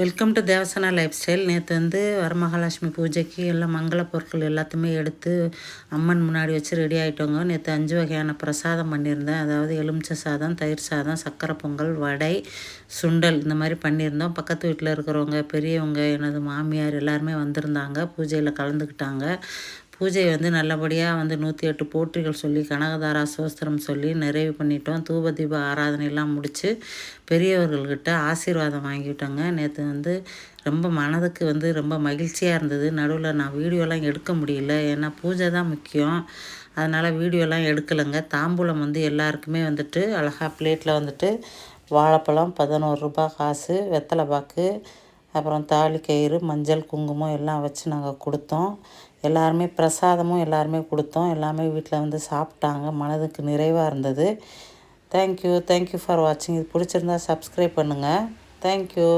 Welcome to Devasana life style. நேற்று வரமகாலட்சுமி பூஜைக்கு எல்லாம் மங்கள பொருட்கள் எல்லாத்தையுமே எடுத்து அம்மன் முன்னாடி வச்சு ரெடி ஆகிட்டோங்க. நேற்று 5 வகையான பிரசாதம் பண்ணியிருந்தேன். அதாவது எலுமிச்சை சாதம், தயிர் சாதம், சக்கரை பொங்கல், வடை, சுண்டல் இந்த மாதிரி பண்ணியிருந்தோம். பக்கத்து வீட்டில் இருக்கிறவங்க, பெரியவங்க, எனது மாமியார் எல்லாருமே வந்திருந்தாங்க. பூஜையில் கலந்துக்கிட்டாங்க. பூஜை நல்லபடியாக 108 போற்றிகள் சொல்லி கனகதாரா சோஸ்திரம் சொல்லி நிறைவு பண்ணிட்டோம். தூப தீப ஆராதனையெல்லாம் முடித்து பெரியவர்கள்கிட்ட ஆசீர்வாதம் வாங்கிட்டோங்க. நேற்று ரொம்ப மனதுக்கு ரொம்ப மகிழ்ச்சியாக இருந்தது. நடுவில் நான் வீடியோலாம் எடுக்க முடியல, ஏன்னா பூஜை தான் முக்கியம். அதனால் வீடியோலாம் எடுக்கலைங்க. தாம்பூலம் எல்லாருக்குமே அழகாக பிளேட்டில் வாழைப்பழம், 11 ரூபாய் காசு, வெத்தலை பாக்கு, அப்புறம் தாலி கயிறு, மஞ்சள், குங்குமம் எல்லாம் வச்சு நாங்கள் கொடுத்தோம். எல்லாருமே பிரசாதமும் எல்லாருமே கொடுத்தோம். எல்லாமே வீட்டில் சாப்பிட்டாங்க. மனதுக்கு நிறைவாக இருந்தது. தேங்க்யூ ஃபார் வாட்சிங். இது பிடிச்சிருந்தா சப்ஸ்கிரைப் பண்ணுங்கள். தேங்க்யூ.